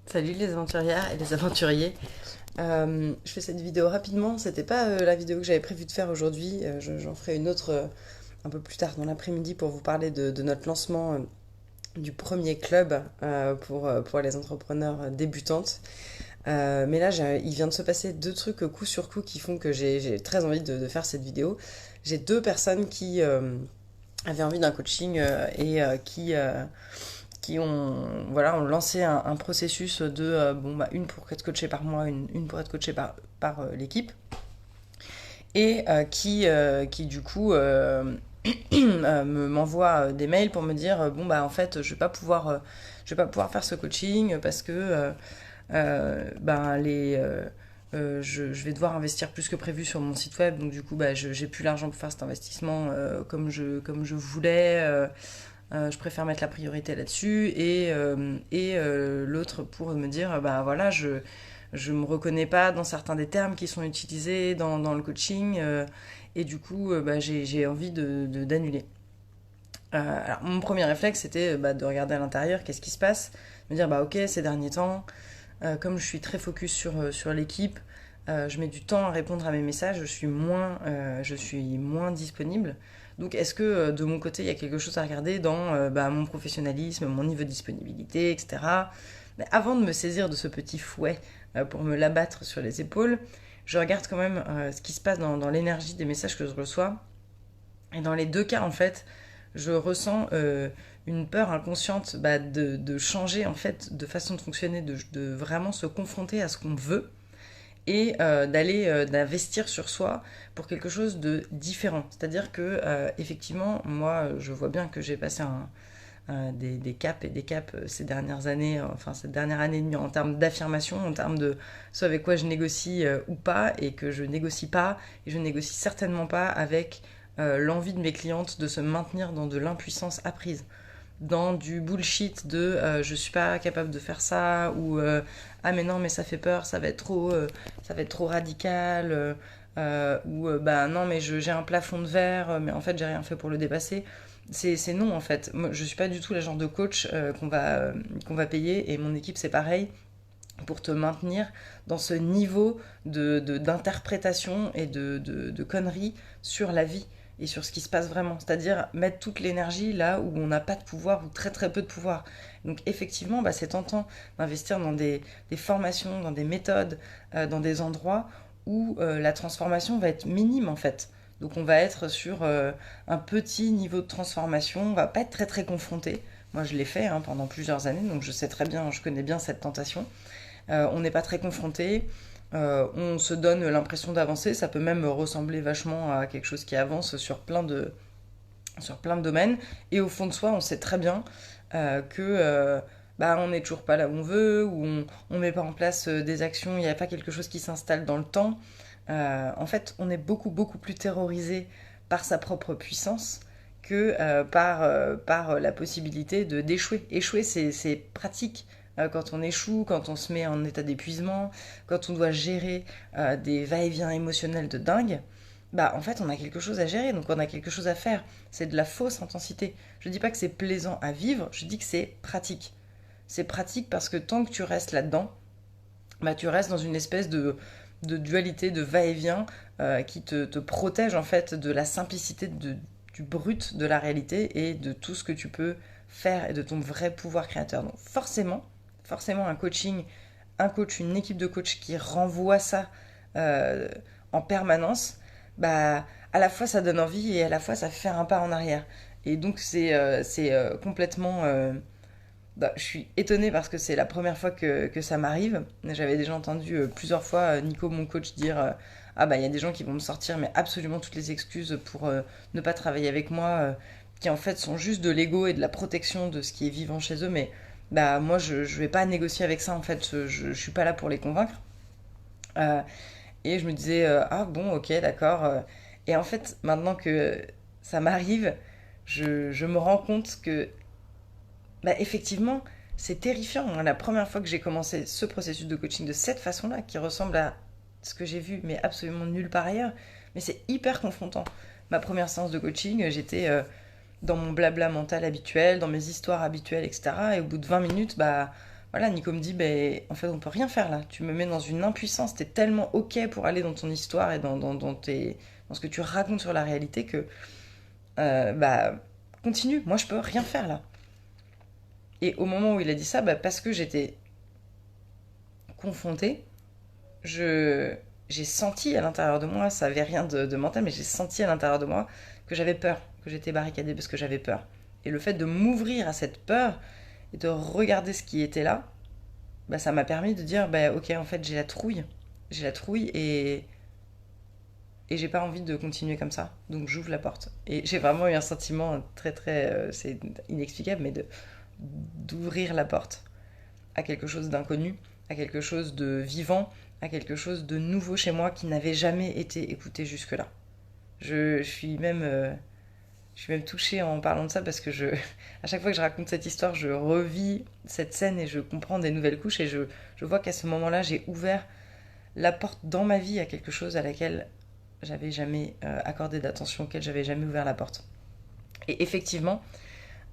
Salut les aventurières et les aventuriers. Je fais cette vidéo rapidement. C'était pas la vidéo que j'avais prévu de faire aujourd'hui. J'en ferai une autre un peu plus tard dans l'après-midi pour vous parler de notre lancement du premier club pour les entrepreneurs débutantes. Mais là, il vient de se passer deux trucs coup sur coup qui font que j'ai très envie de faire cette vidéo. J'ai deux personnes qui avaient envie d'un coaching qui ont lancé un processus de une pour être coachée par moi, une pour être coachée par l'équipe, et qui du coup m'envoie des mails pour me dire en fait je vais pas pouvoir faire ce coaching parce que je vais devoir investir plus que prévu sur mon site web, donc du coup j'ai plus l'argent pour faire cet investissement comme je voulais. Je préfère mettre la priorité là-dessus et l'autre pour me dire voilà, je me reconnais pas dans certains des termes qui sont utilisés dans le coaching et du coup j'ai envie d'annuler. Alors mon premier réflexe c'était de regarder à l'intérieur qu'est-ce qui se passe, me dire ok, ces derniers temps comme je suis très focus sur l'équipe, je mets du temps à répondre à mes messages, je suis moins disponible. Donc est-ce que de mon côté, il y a quelque chose à regarder dans mon professionnalisme, mon niveau de disponibilité, etc. Mais avant de me saisir de ce petit fouet pour me l'abattre sur les épaules, je regarde quand même ce qui se passe dans l'énergie des messages que je reçois. Et dans les deux cas, en fait, je ressens une peur inconsciente de changer en fait de façon de fonctionner, de vraiment se confronter à ce qu'on veut et d'investir sur soi pour quelque chose de différent. C'est-à-dire que effectivement, moi, je vois bien que j'ai passé des caps et des caps ces dernières années, enfin cette dernière année et demie en termes d'affirmation, en termes de ce avec quoi je négocie ou pas, et que je négocie pas, et je négocie certainement pas avec l'envie de mes clientes de se maintenir dans de l'impuissance apprise, dans du bullshit de je suis pas capable de faire ça, ou ah mais non mais ça fait peur, ça va être trop radical, ou non mais j'ai un plafond de verre mais en fait j'ai rien fait pour le dépasser. C'est non en fait. Moi, je suis pas du tout la genre de coach qu'on va payer, et mon équipe c'est pareil, pour te maintenir dans ce niveau d'interprétation et de conneries sur la vie et sur ce qui se passe vraiment. C'est-à-dire mettre toute l'énergie là où on n'a pas de pouvoir ou très très peu de pouvoir. Donc effectivement, c'est tentant d'investir dans des formations, dans des méthodes, dans des endroits où la transformation va être minime en fait. Donc on va être sur un petit niveau de transformation, on va pas être très très confronté. Moi je l'ai fait pendant plusieurs années, donc je sais très bien, je connais bien cette tentation. On n'est pas très confronté, on se donne l'impression d'avancer, ça peut même ressembler vachement à quelque chose qui avance sur plein de domaines, et au fond de soi, on sait très bien que on n'est toujours pas là où on veut, ou on met pas en place des actions, il n'y a pas quelque chose qui s'installe dans le temps. En fait, on est beaucoup, beaucoup plus terrorisé par sa propre puissance que par la possibilité d'échouer. Échouer, c'est pratique. Quand on échoue, quand on se met en état d'épuisement, quand on doit gérer des va-et-vient émotionnels de dingue, en fait, on a quelque chose à gérer, donc on a quelque chose à faire. C'est de la fausse intensité. Je dis pas que c'est plaisant à vivre, je dis que c'est pratique. C'est pratique parce que tant que tu restes là-dedans, tu restes dans une espèce de dualité, de va-et-vient qui te protège en fait de la simplicité du brut de la réalité et de tout ce que tu peux faire et de ton vrai pouvoir créateur. Donc forcément un coach, une équipe de coach qui renvoie ça euh, en permanence, à la fois ça donne envie et à la fois ça fait un pas en arrière. Et donc c'est complètement je suis étonnée parce que c'est la première fois que ça m'arrive. J'avais déjà entendu plusieurs fois Nico, mon coach, dire il y a des gens qui vont me sortir mais absolument toutes les excuses pour ne pas travailler avec moi, qui en fait sont juste de l'ego et de la protection de ce qui est vivant chez eux. Mais moi je vais pas négocier avec ça en fait. Je suis pas là pour les convaincre. Euh, et je me disais ah bon, ok, d'accord. Et en fait maintenant que ça m'arrive, je me rends compte que effectivement, c'est terrifiant. Moi, la première fois que j'ai commencé ce processus de coaching de cette façon-là, qui ressemble à ce que j'ai vu, mais absolument nulle part ailleurs, mais c'est hyper confrontant. Ma première séance de coaching, j'étais dans mon blabla mental habituel, dans mes histoires habituelles, etc. Et au bout de 20 minutes, voilà, Nico me dit, ben, en fait, on peut rien faire là. Tu me mets dans une impuissance, t'es tellement ok pour aller dans ton histoire et dans ce que tu racontes sur la réalité que, bah, continue. Moi, je peux rien faire là. Et au moment où il a dit ça, bah, parce que j'étais confrontée, je j'ai senti à l'intérieur de moi, ça avait rien de mental, mais j'ai senti à l'intérieur de moi que j'avais peur, que j'étais barricadée parce que j'avais peur. Et le fait de m'ouvrir à cette peur et de regarder ce qui était là, bah, ça m'a permis de dire, bah, ok, en fait, j'ai la trouille. J'ai la trouille et j'ai pas envie de continuer comme ça. Donc j'ouvre la porte. Et j'ai vraiment eu un sentiment très, très, c'est inexplicable, mais d'ouvrir la porte à quelque chose d'inconnu, à quelque chose de vivant, à quelque chose de nouveau chez moi qui n'avait jamais été écouté jusque-là. Je suis même, je suis même touchée en parlant de ça parce que à chaque fois que je raconte cette histoire, je revis cette scène et je comprends des nouvelles couches et je vois qu'à ce moment-là, j'ai ouvert la porte dans ma vie à quelque chose à laquelle j'avais jamais accordé d'attention, auquel j'avais jamais ouvert la porte. Et effectivement,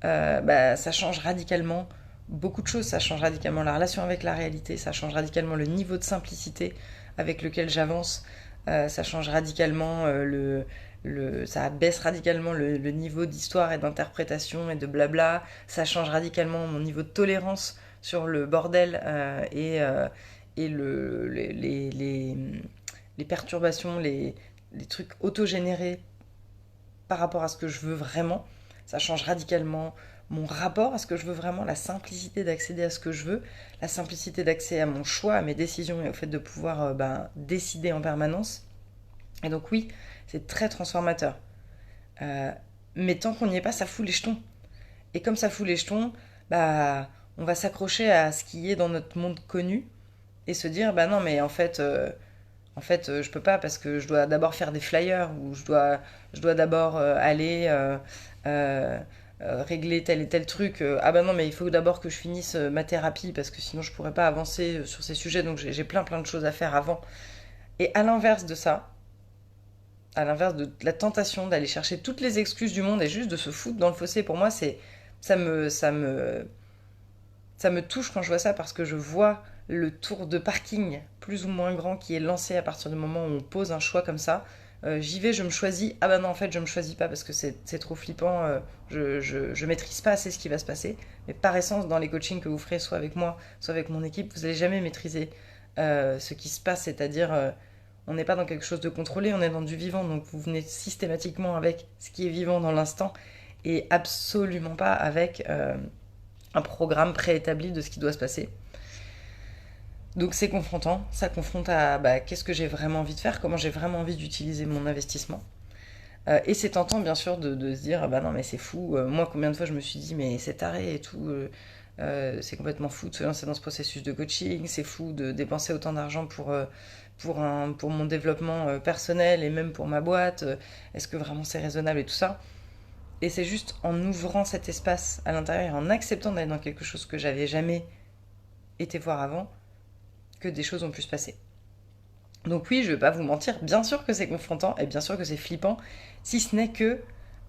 bah, ça change radicalement beaucoup de choses. Ça change radicalement la relation avec la réalité, ça change radicalement le niveau de simplicité avec lequel j'avance, ça change radicalement ça baisse radicalement le niveau d'histoire et d'interprétation et de blabla, ça change radicalement mon niveau de tolérance sur le bordel et les perturbations, les trucs autogénérés par rapport à ce que je veux vraiment. Ça change radicalement mon rapport à ce que je veux vraiment, la simplicité d'accéder à ce que je veux, la simplicité d'accéder à mon choix, à mes décisions et au fait de pouvoir décider en permanence. Et donc oui, c'est très transformateur. Euh, mais tant qu'on n'y est pas, ça fout les jetons. Et comme ça fout les jetons, bah, on va s'accrocher à ce qui est dans notre monde connu et se dire, bah non, mais je peux pas parce que je dois d'abord faire des flyers ou je dois d'abord aller euh, régler tel et tel truc. Ah bah non, mais il faut d'abord que je finisse ma thérapie parce que sinon je pourrais pas avancer sur ces sujets. Donc j'ai plein plein de choses à faire avant. Et à l'inverse de ça, à l'inverse de la tentation d'aller chercher toutes les excuses du monde et juste de se foutre dans le fossé, pour moi, ça me, ça me, ça me touche quand je vois ça parce que je vois le tour de parking plus ou moins grand qui est lancé à partir du moment où on pose un choix comme ça. J'y vais, je me choisis. Ah bah non, en fait, je me choisis pas parce que c'est trop flippant. Je maîtrise pas assez ce qui va se passer. Mais par essence, dans les coachings que vous ferez, soit avec moi, soit avec mon équipe, vous allez jamais maîtriser ce qui se passe. C'est-à-dire, on n'est pas dans quelque chose de contrôlé, on est dans du vivant. Donc vous venez systématiquement avec ce qui est vivant dans l'instant et absolument pas avec un programme préétabli de ce qui doit se passer. Donc c'est confrontant, ça confronte à bah, qu'est-ce que j'ai vraiment envie de faire, comment j'ai vraiment envie d'utiliser mon investissement. Et c'est tentant bien sûr de se dire, ah bah non mais c'est fou, moi combien de fois je me suis dit mais c'est taré et tout, c'est complètement fou de se lancer dans ce processus de coaching, c'est fou de dépenser autant d'argent pour mon développement personnel et même pour ma boîte, est-ce que vraiment c'est raisonnable et tout ça. Et c'est juste en ouvrant cet espace à l'intérieur et en acceptant d'aller dans quelque chose que j'avais jamais été voir avant, que des choses ont pu se passer. Donc oui, je vais pas vous mentir, bien sûr que c'est confrontant et bien sûr que c'est flippant, si ce n'est que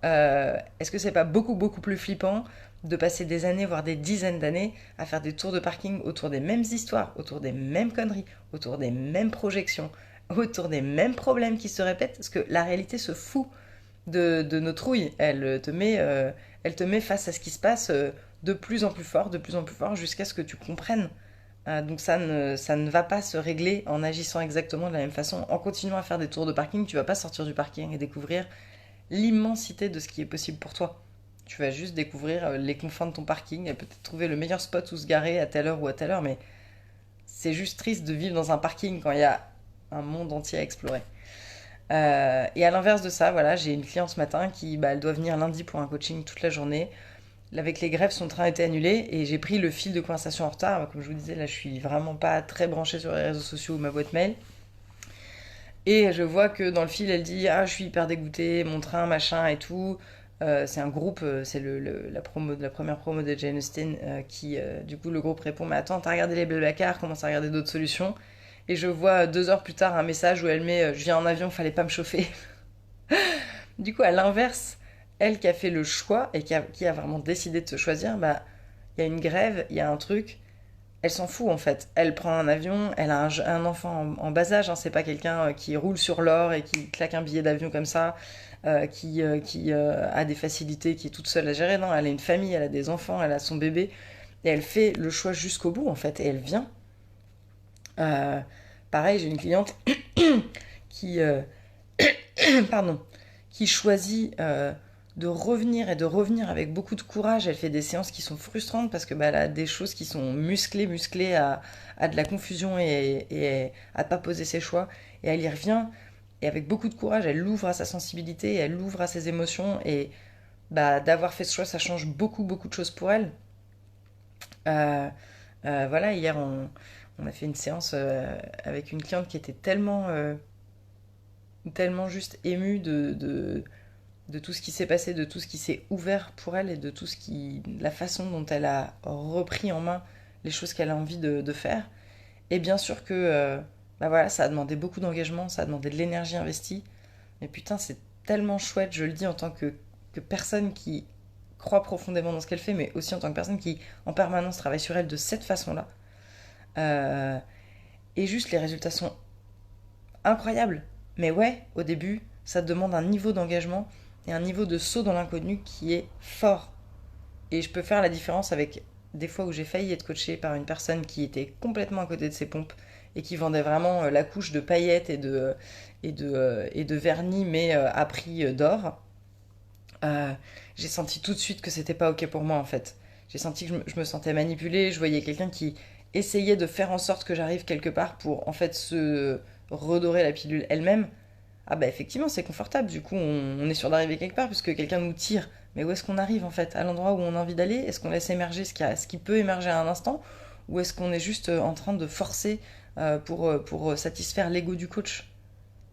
est-ce que c'est pas beaucoup beaucoup plus flippant de passer des années, voire des dizaines d'années, à faire des tours de parking autour des mêmes histoires, autour des mêmes conneries, autour des mêmes projections, autour des mêmes problèmes qui se répètent, parce que la réalité se fout de nos trouilles. Elle te met face à ce qui se passe de plus en plus fort, jusqu'à ce que tu comprennes. Donc ça ne va pas se régler en agissant exactement de la même façon. En continuant à faire des tours de parking, tu vas pas sortir du parking et découvrir l'immensité de ce qui est possible pour toi. Tu vas juste découvrir les confins de ton parking et peut-être trouver le meilleur spot où se garer à telle heure ou à telle heure, mais c'est juste triste de vivre dans un parking quand il y a un monde entier à explorer. Et à l'inverse de ça, voilà, j'ai une cliente ce matin qui, bah, elle doit venir lundi pour un coaching toute la journée. Avec les grèves, son train a été annulé et j'ai pris le fil de conversation en retard. Comme je vous disais, là, je suis vraiment pas très branchée sur les réseaux sociaux ou ma boîte mail. Et je vois que dans le fil, elle dit ah, je suis hyper dégoûtée, mon train, machin et tout. C'est un groupe, c'est la première promo de Jane Austen qui, du coup, le groupe répond mais attends, t'as regardé les Blablacar, commence à regarder d'autres solutions. Et je vois 2 heures plus tard un message où elle met je viens en avion, fallait pas me chauffer. Du coup, à l'inverse, elle qui a fait le choix et qui a vraiment décidé de se choisir, bah, il y a une grève, il y a un truc. elle s'en fout en fait. Elle prend un avion, elle a un enfant en bas âge, hein. C'est pas quelqu'un qui roule sur l'or et qui claque un billet d'avion comme ça, qui a des facilités, qui est toute seule à gérer. Non, elle a une famille, elle a des enfants, elle a son bébé et elle fait le choix jusqu'au bout en fait. Et elle vient. Euh, Pareil, j'ai une cliente qui, pardon, qui choisit de revenir et de revenir avec beaucoup de courage. Elle fait des séances qui sont frustrantes parce que bah, elle a des choses qui sont musclées à de la confusion et à pas poser ses choix. Et elle y revient et avec beaucoup de courage, elle l'ouvre à sa sensibilité, elle l'ouvre à ses émotions et bah, d'avoir fait ce choix, ça change beaucoup de choses pour elle. Euh, voilà, hier on a fait une séance avec une cliente qui était tellement juste émue de tout ce qui s'est passé, de tout ce qui s'est ouvert pour elle et de tout ce qui, la façon dont elle a repris en main les choses qu'elle a envie de faire. Et bien sûr que bah voilà, ça a demandé beaucoup d'engagement, ça a demandé de l'énergie investie. Mais putain, c'est tellement chouette, je le dis en tant que personne qui croit profondément dans ce qu'elle fait, mais aussi en tant que personne qui en permanence travaille sur elle de cette façon-là. Euh, et juste les résultats sont incroyables. Mais ouais, au début, ça demande un niveau d'engagement et un niveau de saut dans l'inconnu qui est fort. Et je peux faire la différence avec des fois où j'ai failli être coachée par une personne qui était complètement à côté de ses pompes et qui vendait vraiment la couche de paillettes et de vernis, mais à prix d'or. J'ai senti tout de suite que c'était pas ok pour moi en fait. J'ai senti que je me sentais manipulée, je voyais quelqu'un qui essayait de faire en sorte que j'arrive quelque part pour en fait se redorer la pilule elle-même. Ah bah effectivement c'est confortable, du coup on est sûr d'arriver quelque part puisque quelqu'un nous tire. Mais où est-ce qu'on arrive en fait? À l'endroit où on a envie d'aller? Est-ce qu'on laisse émerger ce qui peut émerger à un instant? Ou est-ce qu'on est juste en train de forcer pour satisfaire l'ego du coach?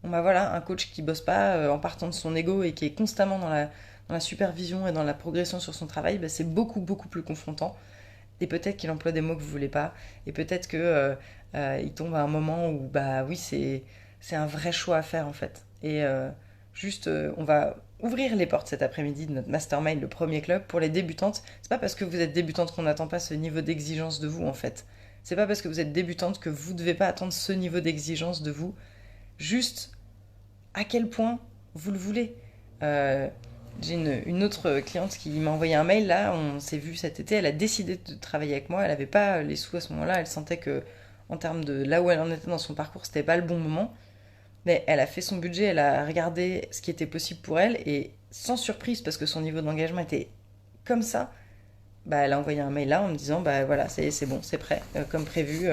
Bon bah voilà, un coach qui bosse pas en partant de son ego et qui est constamment dans la supervision et dans la progression sur son travail, bah, c'est beaucoup plus confrontant. Et peut-être qu'il emploie des mots que vous voulez pas. Et peut-être que il tombe à un moment où bah oui c'est un vrai choix à faire en fait. Et juste on va ouvrir les portes cet après-midi de notre mastermind, le premier club pour les débutantes. C'est pas parce que vous êtes débutante qu'on n'attend pas ce niveau d'exigence de vous en fait. C'est pas parce que vous êtes débutante que vous devez pas attendre ce niveau d'exigence de vous. Juste à quel point vous le voulez. Euh, j'ai une autre cliente qui m'a envoyé un mail là, on s'est vu cet été, elle a décidé de travailler avec moi, elle n'avait pas les sous à ce moment-là, elle sentait que en termes de là où elle en était dans son parcours, c'était pas le bon moment, mais elle a fait son budget, elle a regardé ce qui était possible pour elle et sans surprise parce que son niveau d'engagement était comme ça, bah, elle a envoyé un mail là en me disant bah voilà, c'est bon, c'est prêt, comme prévu,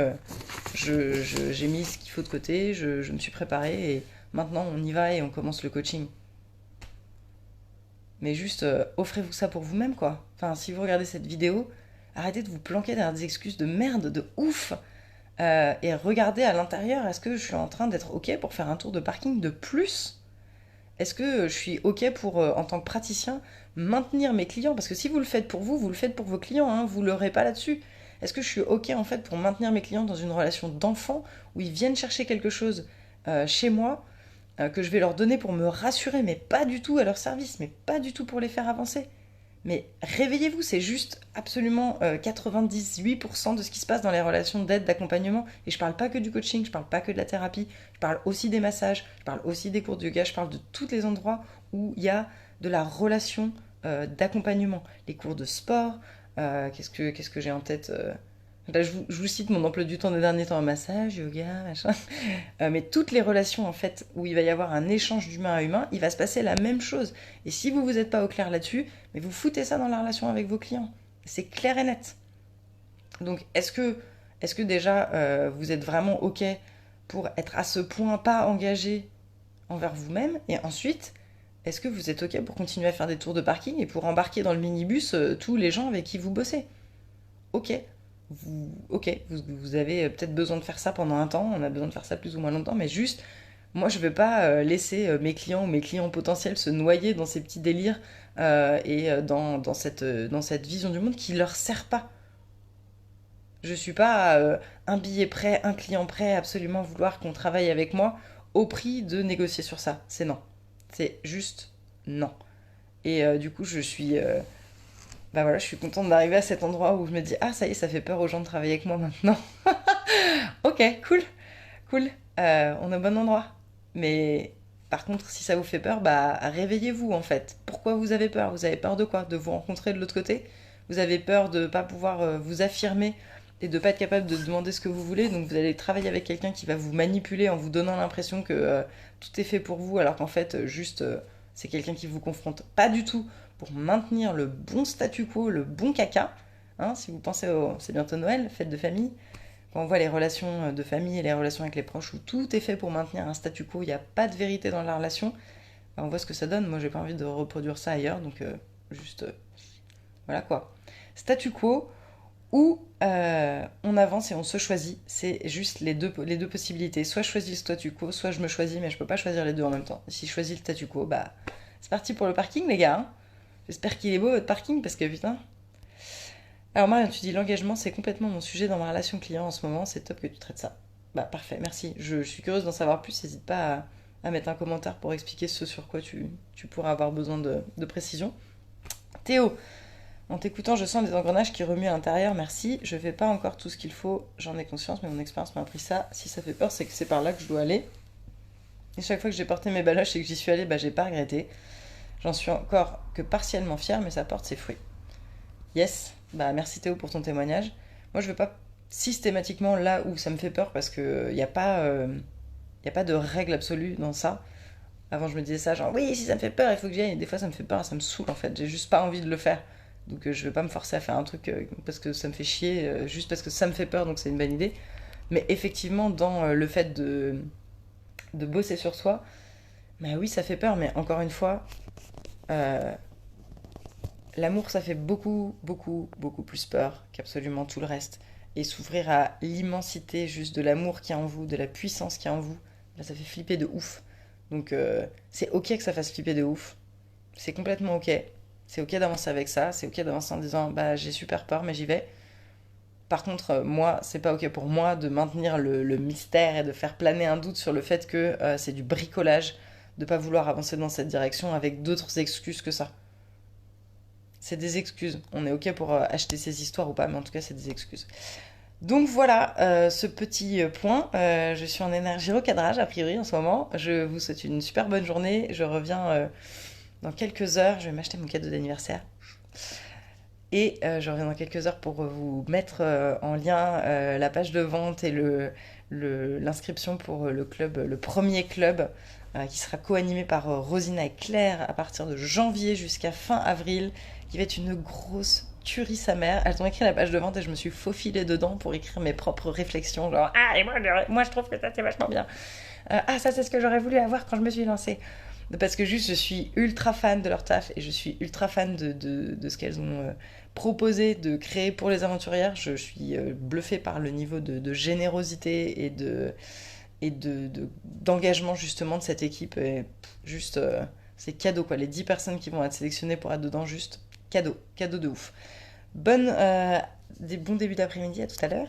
j'ai mis ce qu'il faut de côté, je me suis préparée et maintenant on y va et on commence le coaching. Mais juste, offrez-vous ça pour vous-même, quoi. Enfin, si vous regardez cette vidéo, arrêtez de vous planquer derrière des excuses de merde, de ouf, et regardez à l'intérieur, est-ce que je suis en train d'être OK pour faire un tour de parking de plus? Est-ce que je suis OK pour, en tant que praticien, maintenir mes clients? Parce que si vous le faites pour vous, vous le faites pour vos clients, hein, vous l'aurez pas là-dessus. Est-ce que je suis OK en fait pour maintenir mes clients dans une relation d'enfant où ils viennent chercher quelque chose chez moi que je vais leur donner pour me rassurer, mais pas du tout à leur service, mais pas du tout pour les faire avancer. Mais réveillez-vous, c'est juste absolument 98% de ce qui se passe dans les relations d'aide, d'accompagnement. Et je parle pas que du coaching, je parle pas que de la thérapie, je parle aussi des massages, je parle aussi des cours de yoga, je parle de tous les endroits où il y a de la relation d'accompagnement. Les cours de sport, qu'est-ce que j'ai en tête Là, je vous cite mon emploi du temps des derniers temps, massage, yoga, machin. Mais toutes les relations, en fait, où il va y avoir un échange d'humain à humain, il va se passer la même chose. Et si vous vous êtes pas au clair là-dessus, mais vous foutez ça dans la relation avec vos clients. C'est clair et net. Donc, est-ce que déjà, vous êtes vraiment OK pour être à ce point pas engagé envers vous-même? Et ensuite, est-ce que vous êtes OK pour continuer à faire des tours de parking et pour embarquer dans le minibus tous les gens avec qui vous bossez? OK. Vous avez peut-être besoin de faire ça pendant un temps, on a besoin de faire ça plus ou moins longtemps, mais juste, moi je ne vais pas laisser mes clients ou mes clients potentiels se noyer dans ces petits délires et dans cette vision du monde qui leur sert pas. Je suis pas un billet prêt, un client prêt, absolument vouloir qu'on travaille avec moi au prix de négocier sur ça. C'est non. C'est juste non. Et du coup, je suis bah voilà, je suis contente d'arriver à cet endroit où je me dis, ah ça y est, ça fait peur aux gens de travailler avec moi maintenant. Ok, cool, cool. On est au bon endroit. Mais par contre, si ça vous fait peur, bah réveillez-vous en fait. Pourquoi vous avez peur? Vous avez peur de quoi? De vous rencontrer de l'autre côté? Vous avez peur de ne pas pouvoir vous affirmer et de ne pas être capable de demander ce que vous voulez. Donc vous allez travailler avec quelqu'un qui va vous manipuler en vous donnant l'impression que tout est fait pour vous, alors qu'en fait, juste, c'est quelqu'un qui vous confronte pas du tout pour maintenir le bon statu quo, le bon caca. Hein, si vous pensez au... C'est bientôt Noël, fête de famille. Quand on voit les relations de famille et les relations avec les proches où tout est fait pour maintenir un statu quo, il n'y a pas de vérité dans la relation, bah, on voit ce que ça donne. Moi, j'ai pas envie de reproduire ça ailleurs, donc juste... voilà quoi. Statu quo ou on avance et on se choisit. C'est juste les deux possibilités. Soit je choisis le statu quo, soit je me choisis, mais je peux pas choisir les deux en même temps. Si je choisis le statu quo, bah c'est parti pour le parking, les gars. Hein. J'espère qu'il est beau votre parking, parce que putain... Alors Marion, tu dis l'engagement, c'est complètement mon sujet dans ma relation client en ce moment, c'est top que tu traites ça. Bah parfait, merci. Je suis curieuse d'en savoir plus, n'hésite pas à mettre un commentaire pour expliquer ce sur quoi tu pourras avoir besoin de précision. Théo, en t'écoutant, je sens des engrenages qui remuent à l'intérieur, merci. Je fais pas encore tout ce qu'il faut, j'en ai conscience, mais mon expérience m'a appris ça. Si ça fait peur, c'est que c'est par là que je dois aller. Et chaque fois que j'ai porté mes baloches et que j'y suis allée, bah j'ai pas regretté. J'en suis encore que partiellement fière, mais ça porte ses fruits. Yes, bah merci Théo pour ton témoignage. Moi je veux pas systématiquement là où ça me fait peur parce que y a pas de règle absolue dans ça. Avant je me disais ça genre oui si ça me fait peur il faut que j'y aille. Et des fois ça me fait peur, ça me saoule en fait. J'ai juste pas envie de le faire. Donc je vais pas me forcer à faire un truc parce que ça me fait chier, juste parce que ça me fait peur donc c'est une bonne idée. Mais effectivement dans le fait de bosser sur soi, bah oui ça fait peur mais encore une fois euh, l'amour, ça fait beaucoup, beaucoup, beaucoup plus peur qu'absolument tout le reste. Et s'ouvrir à l'immensité juste de l'amour qui est en vous, de la puissance qui est en vous, là, ça fait flipper de ouf. Donc c'est ok que ça fasse flipper de ouf. C'est complètement ok. C'est ok d'avancer avec ça. C'est ok d'avancer en disant bah j'ai super peur mais j'y vais. Par contre, moi, c'est pas ok pour moi de maintenir le mystère et de faire planer un doute sur le fait que c'est du bricolage, de pas vouloir avancer dans cette direction avec d'autres excuses que ça. C'est des excuses. On est ok pour acheter ces histoires ou pas, mais en tout cas, c'est des excuses. Donc voilà ce petit point. Je suis en énergie recadrage, a priori, en ce moment. Je vous souhaite une super bonne journée. Je reviens dans quelques heures. Je vais m'acheter mon cadeau d'anniversaire. Et je reviens dans quelques heures pour vous mettre en lien la page de vente et l'inscription pour le club, le premier club qui sera co-animé par Rosina et Claire à partir de janvier jusqu'à fin avril, qui va être une grosse tuerie sa mère. Elles ont écrit la page de vente et je me suis faufilée dedans pour écrire mes propres réflexions, genre ah et moi je trouve que ça c'est vachement bien. Ah ça c'est ce que j'aurais voulu avoir quand je me suis lancée. Parce que juste je suis ultra fan de leur taf et je suis ultra fan de ce qu'elles ont proposé de créer pour les aventurières. Je suis bluffée par le niveau de générosité d'engagement justement de cette équipe. Et juste, c'est cadeau quoi. Les 10 personnes qui vont être sélectionnées pour être dedans, juste cadeau. Cadeau de ouf. Des bons débuts d'après-midi, à tout à l'heure.